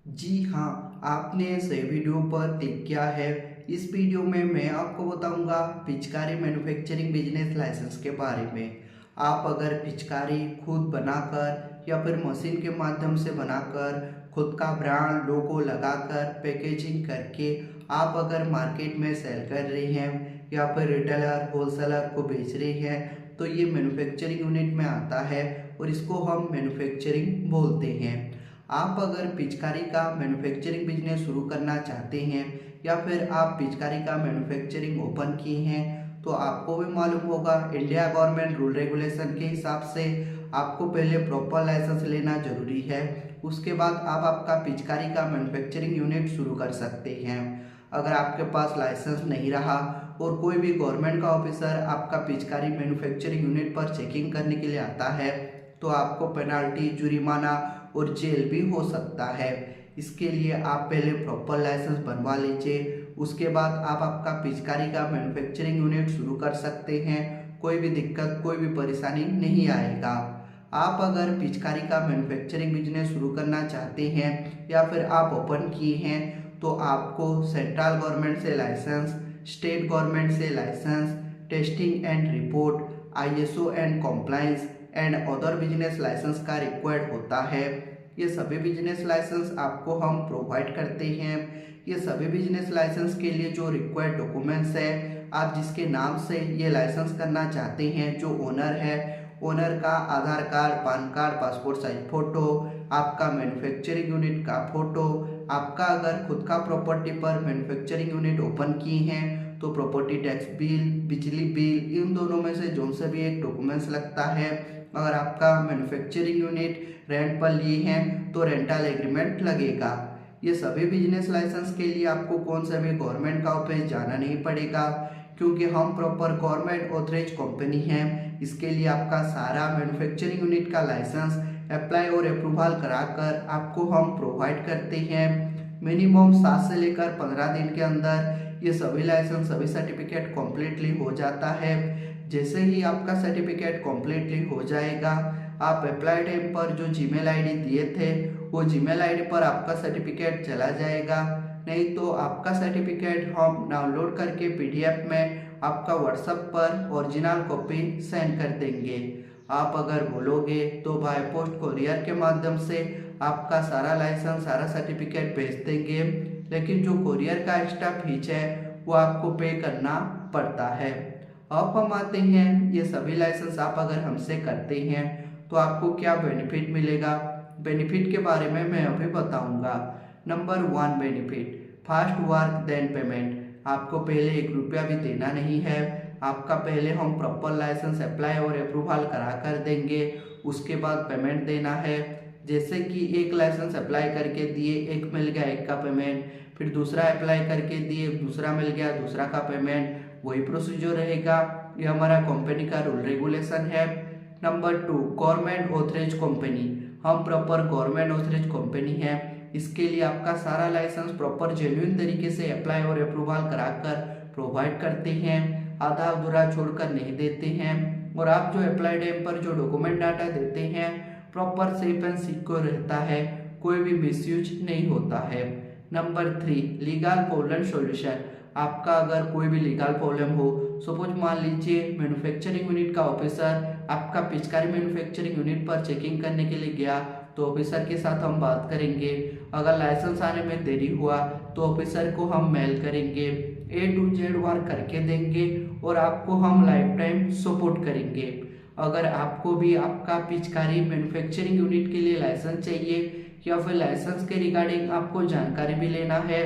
जी हाँ, आपने सही वीडियो पर क्लिक किया है। इस वीडियो में मैं आपको बताऊंगा पिचकारी मैन्युफैक्चरिंग बिजनेस लाइसेंस के बारे में। आप अगर पिचकारी खुद बनाकर या फिर मशीन के माध्यम से बनाकर खुद का ब्रांड लोगो लगाकर पैकेजिंग करके आप अगर मार्केट में सेल कर रहे हैं या फिर रिटेलर होलसेलर को बेच रहे हैं तो ये मैन्युफैक्चरिंग यूनिट में आता है और इसको हम मैन्युफैक्चरिंग बोलते हैं। आप अगर पिचकारी का मैन्युफैक्चरिंग बिजनेस शुरू करना चाहते हैं या फिर आप पिचकारी का मैन्युफैक्चरिंग ओपन किए हैं तो आपको भी मालूम होगा इंडिया गवर्नमेंट रूल रेगुलेशन के हिसाब से आपको पहले प्रॉपर लाइसेंस लेना जरूरी है। उसके बाद आप आपका पिचकारी का मैन्युफैक्चरिंग यूनिट शुरू कर सकते हैं। अगर आपके पास लाइसेंस नहीं रहा और कोई भी गवर्नमेंट का ऑफिसर आपका पिचकारी मैन्युफैक्चरिंग यूनिट पर चेकिंग करने के लिए आता है तो आपको पेनाल्टी जुर्माना और जेल भी हो सकता है। इसके लिए आप पहले प्रॉपर लाइसेंस बनवा लीजिए। उसके बाद आप आपका पिचकारी का मैन्युफैक्चरिंग यूनिट शुरू कर सकते हैं। कोई भी दिक्कत कोई भी परेशानी नहीं आएगा। आप अगर पिचकारी का मैन्युफैक्चरिंग बिजनेस शुरू करना चाहते हैं या फिर आप ओपन किए हैं तो आपको सेंट्रल गवर्नमेंट से लाइसेंस, स्टेट गवर्नमेंट से licence, testing and report, ISO and compliance and other business licence का रिक्वायर्ड होता है। ये सभी बिजनेस लाइसेंस आपको हम प्रोवाइड करते हैं। ये सभी बिजनेस लाइसेंस के लिए जो रिक्वायर्ड डॉक्यूमेंट्स है, आप जिसके नाम से ये लाइसेंस करना चाहते हैं, जो ओनर है, ओनर का Aadhaar card, PAN card, passport size photo, आपका मैन्युफैक्चरिंग यूनिट का फोटो, आपका अगर खुद का प्रॉपर्टी पर मैन्युफैक्चरिंग यूनिट ओपन किए हैं तो प्रॉपर्टी टैक्स बिल, बिजली बिल, इन दोनों में से जो से भी एक डॉक्यूमेंट्स लगता है। अगर आपका मैन्युफैक्चरिंग यूनिट रेंट पर लिए हैं तो रेंटल एग्रीमेंट लगेगा। ये सभी बिजनेस लाइसेंस के लिए आपको कौन सा भी गवर्नमेंट का ऑफिस जाना नहीं पड़ेगा क्योंकि हम प्रॉपर गवर्नमेंट ऑथराइज कंपनी हैं। इसके लिए आपका सारा मैन्युफैक्चरिंग यूनिट का लाइसेंस अप्लाई और अप्रूवल कराकर आपको हम प्रोवाइड करते हैं। मिनिमम 7 से लेकर 15 दिन के अंदर ये सभी लाइसेंस, सभी सर्टिफिकेट कम्प्लीटली हो जाता है। जैसे ही आपका सर्टिफिकेट कम्प्लीटली हो जाएगा, आप अप्लाई टाइम पर जो जीमेल आईडी दिए थे वो जीमेल आईडी पर आपका सर्टिफिकेट चला जाएगा। नहीं तो आपका सर्टिफिकेट हम डाउनलोड करके पीडीएफ में आपका व्हाट्सएप पर ओरिजिनल कॉपी सेंड कर देंगे। आप अगर बोलोगे तो बाय पोस्ट कोरियर के माध्यम से आपका सारा लाइसेंस, सारा सर्टिफिकेट भेज देंगे, लेकिन जो कोरियर का एक्स्ट्रा फीस है वो आपको पे करना पड़ता है। अब हम आते हैं ये सभी लाइसेंस आप अगर हमसे करते हैं तो आपको क्या बेनिफिट मिलेगा। बेनिफिट के बारे में मैं अभी बताऊंगा। Number 1 benefit, fast work then payment. आपको पहले 1 रुपया भी देना नहीं है। आपका पहले हम प्रॉपर लाइसेंस अप्लाई और अप्रूवल करा कर देंगे, उसके बाद पेमेंट देना है। जैसे कि एक लाइसेंस अप्लाई करके दिए, एक मिल गया, एक का पेमेंट, फिर दूसरा अप्लाई करके दिए, दूसरा मिल गया, दूसरा का पेमेंट, वही प्रोसीजर रहेगा। ये हमारा कंपनी का रूल रेगुलेशन है। Number 2, government authorise company. हम प्रॉपर गवर्नमेंट ऑथराइज कंपनी है। इसके लिए आपका सारा लाइसेंस प्रॉपर जेन्युइन तरीके से अप्लाई और अप्रूवल कराकर प्रोवाइड करते हैं, आधा अधूरा छोड़कर नहीं देते हैं। और आप जो अप्लाई टाइम पर जो डॉक्यूमेंट डाटा देते हैं प्रॉपर सेफ एंड सिक्योर रहता है, कोई भी मिसयूज नहीं होता है। Number 3, legal problem solution. आपका अगर कोई भी लीगल प्रॉब्लम हो, सपोज मान लीजिए मैन्युफैक्चरिंग यूनिट का ऑफिसर आपका पिचकारी मैन्युफैक्चरिंग यूनिट पर चेकिंग करने के लिए गया तो ऑफिसर के साथ हम बात करेंगे। अगर लाइसेंस आने में देरी हुआ तो ऑफिसर को हम मेल करेंगे, A to Z वर्क करके देंगे और आपको हम लाइफ टाइम सपोर्ट करेंगे। अगर आपको भी आपका पिचकारी मैन्युफैक्चरिंग यूनिट के लिए लाइसेंस चाहिए या फिर लाइसेंस के रिगार्डिंग आपको जानकारी भी लेना है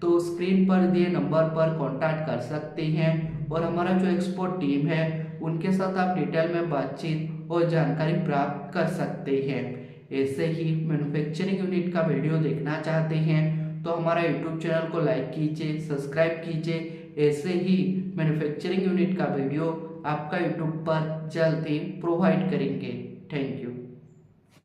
तो स्क्रीन पर दिए नंबर पर कांटेक्ट कर सकते हैं और हमारा जो एक्सपर्ट टीम है उनके साथ आप डिटेल में बातचीत और जानकारी प्राप्त कर सकते हैं। ऐसे ही मैन्युफैक्चरिंग यूनिट का वीडियो देखना चाहते हैं तो हमारा यूट्यूब चैनल को लाइक कीजिए, सब्सक्राइब कीजिए। ऐसे ही मैन्युफैक्चरिंग यूनिट का वीडियो आपका यूट्यूब पर जल्द ही प्रोवाइड करेंगे। Thank you.